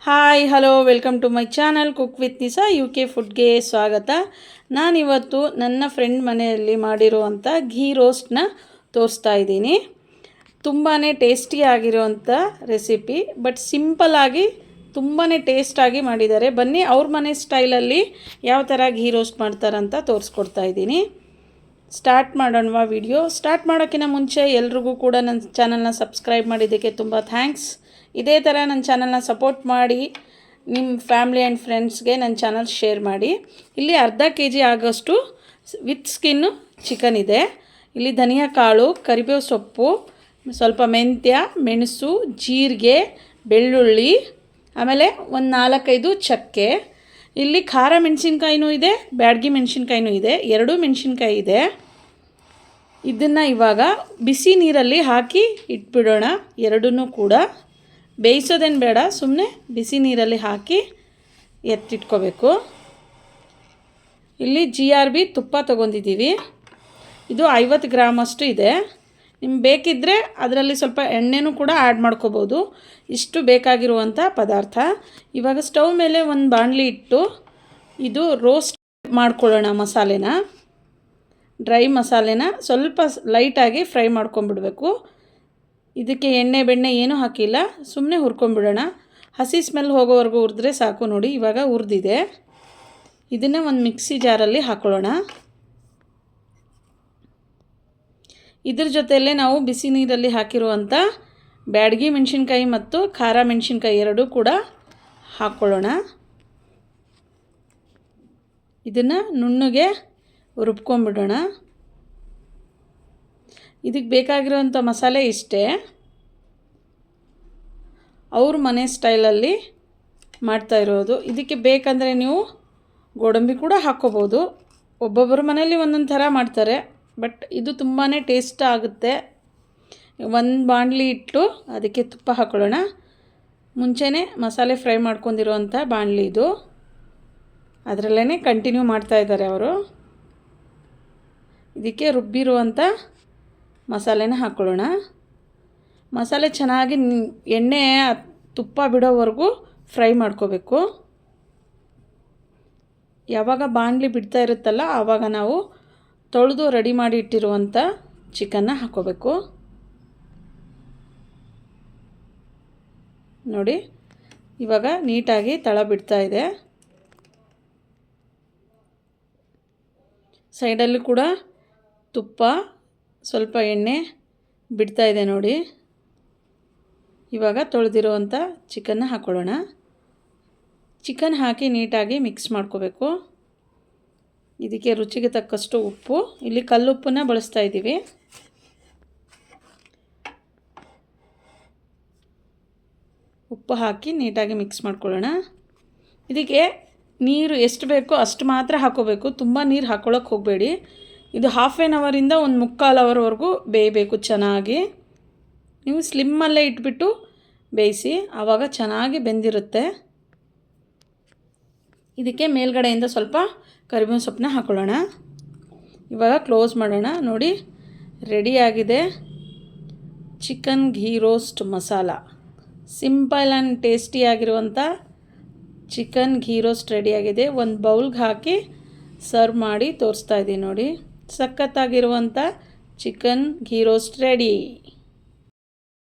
Hi hello welcome to my channel cook with Nisa UK ಫುಡ್ಗೆ ಸ್ವಾಗತ. ನಾನಿವತ್ತು ನನ್ನ ಫ್ರೆಂಡ್ ಮನೆಯಲ್ಲಿ ಮಾಡಿರುವಂಥ ಘೀ ರೋಸ್ಟ್ನ ತೋರಿಸ್ತಾ ಇದ್ದೀನಿ. ತುಂಬಾ ಟೇಸ್ಟಿಯಾಗಿರುವಂಥ ರೆಸಿಪಿ, ಬಟ್ ಸಿಂಪಲ್ಲಾಗಿ ತುಂಬಾ ಟೇಸ್ಟಾಗಿ ಮಾಡಿದ್ದಾರೆ. ಬನ್ನಿ ಅವ್ರ ಮನೆ ಸ್ಟೈಲಲ್ಲಿ ಯಾವ ಥರ ಘೀ ರೋಸ್ಟ್ ಮಾಡ್ತಾರಂತ ತೋರಿಸ್ಕೊಡ್ತಾ ಇದ್ದೀನಿ. Start ಮಾಡೋಣವಾ video. ಸ್ಟಾರ್ಟ್ ಮಾಡೋಕ್ಕಿಂತ ಮುಂಚೆ ಎಲ್ರಿಗೂ ಕೂಡ ನನ್ನ ಚಾನಲ್ನ ಸಬ್ಸ್ಕ್ರೈಬ್ ಮಾಡಿದ್ದಕ್ಕೆ ತುಂಬ ಥ್ಯಾಂಕ್ಸ್. ಇದೇ ಥರ ನನ್ನ ಚಾನಲ್ನ ಸಪೋರ್ಟ್ ಮಾಡಿ ನಿಮ್ಮ ಫ್ಯಾಮ್ಲಿ ಆ್ಯಂಡ್ ಫ್ರೆಂಡ್ಸ್ಗೆ ನನ್ನ ಚಾನಲ್ ಶೇರ್ ಮಾಡಿ. ಇಲ್ಲಿ ಅರ್ಧ kg ಆಗೋಷ್ಟು ವಿತ್ ಸ್ಕಿನ್ನು ಚಿಕನ್ ಇದೆ. ಇಲ್ಲಿ ಧನಿಯಾ ಕಾಳು, ಕರಿಬೇವು ಸೊಪ್ಪು, ಸ್ವಲ್ಪ ಮೆಂತ್ಯ, ಮೆಣಸು, ಜೀರಿಗೆ, ಬೆಳ್ಳುಳ್ಳಿ, ಆಮೇಲೆ ಒಂದು 4-5 ಚಕ್ಕೆ. ಇಲ್ಲಿ ಖಾರ ಮೆಣಸಿನ್ಕಾಯಿನೂ ಇದೆ, ಬ್ಯಾಡಗಿ ಮೆಣಸಿನ್ಕಾಯಿನೂ ಇದೆ, 2 ಮೆಣಸಿನ್ಕಾಯಿ ಇದೆ. ಇದನ್ನು ಇವಾಗ ಬಿಸಿ ನೀರಲ್ಲಿ ಹಾಕಿ ಇಟ್ಬಿಡೋಣ. ಎರಡನ್ನೂ ಕೂಡ ಬೇಯಿಸೋದೇನು ಬೇಡ, ಸುಮ್ಮನೆ ಬಿಸಿ ನೀರಲ್ಲಿ ಹಾಕಿ ಎತ್ತಿಟ್ಕೋಬೇಕು. ಇಲ್ಲಿ GRB ತುಪ್ಪ ತೊಗೊಂಡಿದ್ದೀವಿ. ಇದು 50 ಗ್ರಾಮಷ್ಟು ಇದೆ. ನಿಮ್ಗೆ ಬೇಕಿದ್ದರೆ ಅದರಲ್ಲಿ ಸ್ವಲ್ಪ ಎಣ್ಣೆನೂ ಕೂಡ ಆ್ಯಡ್ ಮಾಡ್ಕೋಬೋದು. ಇಷ್ಟು ಬೇಕಾಗಿರುವಂಥ ಪದಾರ್ಥ. ಇವಾಗ ಸ್ಟವ್ ಮೇಲೆ ಒಂದು ಬಾಣಲಿ ಇಟ್ಟು ಇದು ರೋಸ್ಟ್ ಮಾಡ್ಕೊಳ್ಳೋಣ. ಮಸಾಲೆನ, ಡ್ರೈ ಮಸಾಲೆನ ಸ್ವಲ್ಪ ಲೈಟಾಗಿ ಫ್ರೈ ಮಾಡ್ಕೊಂಬಿಡಬೇಕು. ಇದಕ್ಕೆ ಎಣ್ಣೆ ಬೆಣ್ಣೆ ಏನೂ ಹಾಕಿಲ್ಲ, ಸುಮ್ಮನೆ ಹುರ್ಕೊಂಬಿಡೋಣ. ಹಸಿ ಸ್ಮೆಲ್ ಹೋಗೋವರೆಗೂ ಹುರಿದ್ರೆ ಸಾಕು. ನೋಡಿ ಇವಾಗ ಹುರಿದಿದೆ. ಇದನ್ನು ಒಂದು ಮಿಕ್ಸಿ ಜಾರಲ್ಲಿ ಹಾಕೊಳ್ಳೋಣ. ಇದ್ರ ಜೊತೆಯಲ್ಲೇ ನಾವು ಬಿಸಿ ನೀರಲ್ಲಿ ಹಾಕಿರುವಂಥ ಬ್ಯಾಡಗಿ ಮೆಣಸಿನ್ಕಾಯಿ ಮತ್ತು ಖಾರ ಮೆಣಸಿನ್ಕಾಯಿ ಎರಡೂ ಕೂಡ ಹಾಕ್ಕೊಳ್ಳೋಣ. ಇದನ್ನು ನುಣ್ಣಗೆ ರುಬ್ಕೊಂಬಿಡೋಣ. ಇದಕ್ಕೆ ಬೇಕಾಗಿರೋವಂಥ ಮಸಾಲೆ ಇಷ್ಟೇ. ಅವ್ರ ಮನೆ ಸ್ಟೈಲಲ್ಲಿ ಮಾಡ್ತಾಯಿರೋದು. ಇದಕ್ಕೆ ಬೇಕಂದರೆ ನೀವು ಗೋಡಂಬಿ ಕೂಡ ಹಾಕ್ಕೋಬೋದು. ಒಬ್ಬೊಬ್ಬರ ಮನೇಲಿ ಒಂದೊಂದು ಥರ ಮಾಡ್ತಾರೆ, ಬಟ್ ಇದು ತುಂಬಾ ಟೇಸ್ಟ್ ಆಗುತ್ತೆ. ಒಂದು ಬಾಣಲಿ ಇಟ್ಟು ಅದಕ್ಕೆ ತುಪ್ಪ ಹಾಕ್ಕೊಳ್ಳೋಣ. ಮುಂಚೆನೇ ಮಸಾಲೆ ಫ್ರೈ ಮಾಡ್ಕೊಂಡಿರೋವಂಥ ಬಾಣಲಿ ಇದು, ಅದರಲ್ಲೇ ಕಂಟಿನ್ಯೂ ಮಾಡ್ತಾಯಿದ್ದಾರೆ ಅವರು. ಇದಕ್ಕೆ ರುಬ್ಬಿರುವಂಥ ಮಸಾಲೆನ ಹಾಕ್ಕೊಳ್ಳೋಣ. ಮಸಾಲೆ ಚೆನ್ನಾಗಿ ಎಣ್ಣೆ ತುಪ್ಪ ಬಿಡೋವರೆಗೂ ಫ್ರೈ ಮಾಡ್ಕೋಬೇಕು. ಯಾವಾಗ ಬಾಣಲಿ ಬಿಡ್ತಾ ಇರುತ್ತಲ್ಲ ಆವಾಗ ನಾವು ತೊಳೆದು ರೆಡಿ ಮಾಡಿ ಇಟ್ಟಿರುವಂಥ ಚಿಕನ್ನ ಹಾಕ್ಕೋಬೇಕು. ನೋಡಿ ಇವಾಗ ನೀಟಾಗಿ ತಳ ಬಿಡ್ತಾ ಇದೆ. ಸೈಡಲ್ಲಿ ಕೂಡ ತುಪ್ಪ, ಸ್ವಲ್ಪ ಎಣ್ಣೆ ಬಿಡ್ತಾ ಇದೆ ನೋಡಿ. ಇವಾಗ ತೊಳೆದಿರುವಂಥ ಚಿಕನ್ನ ಹಾಕ್ಕೊಳ್ಳೋಣ. ಚಿಕನ್ ಹಾಕಿ ನೀಟಾಗಿ ಮಿಕ್ಸ್ ಮಾಡ್ಕೋಬೇಕು. ಇದಕ್ಕೆ ರುಚಿಗೆ ತಕ್ಕಷ್ಟು ಉಪ್ಪು, ಇಲ್ಲಿ ಕಲ್ಲುಪ್ಪನ್ನ ಬಳಸ್ತಾ ಇದ್ದೀವಿ. ಉಪ್ಪು ಹಾಕಿ ನೀಟಾಗಿ ಮಿಕ್ಸ್ ಮಾಡ್ಕೊಳ್ಳೋಣ. ಇದಕ್ಕೆ ನೀರು ಎಷ್ಟು ಬೇಕೋ ಅಷ್ಟು ಮಾತ್ರ ಹಾಕ್ಕೋಬೇಕು, ತುಂಬ ನೀರು ಹಾಕ್ಕೊಳ್ಳೋಕೆ ಹೋಗಬೇಡಿ. ಇದು 1/2 ಅವರಿಂದ ಒಂದು 3/4 ಅವರ್ವರೆಗೂ ಬೇಯಬೇಕು ಚೆನ್ನಾಗಿ. ನೀವು ಸ್ಲಿಮ್ಮಲ್ಲೇ ಇಟ್ಬಿಟ್ಟು ಬೇಯಿಸಿ, ಆವಾಗ ಚೆನ್ನಾಗಿ ಬೆಂದಿರುತ್ತೆ. ಇದಕ್ಕೆ ಮೇಲ್ಗಡೆಯಿಂದ ಸ್ವಲ್ಪ ಕರಿಬೇವಿನ ಸೊಪ್ಪನ್ನ ಹಾಕ್ಕೊಳ್ಳೋಣ. ಇವಾಗ ಕ್ಲೋಸ್ ಮಾಡೋಣ. ನೋಡಿ ರೆಡಿಯಾಗಿದೆ chicken ghee roast masala. Simple and ಟೇಸ್ಟಿಯಾಗಿರುವಂಥ ಚಿಕನ್ ಘೀ ರೋಸ್ಟ್ ರೆಡಿಯಾಗಿದೆ. ಒಂದು ಬೌಲ್ಗೆ ಹಾಕಿ ಸರ್ವ್ ಮಾಡಿ ತೋರಿಸ್ತಾ ಇದ್ದೀನಿ ನೋಡಿ. ಸಖತ್ತಾಗಿರುವಂಥ ಚಿಕನ್ ಘೀ ರೋಸ್ಟ್ ರೆಡಿ.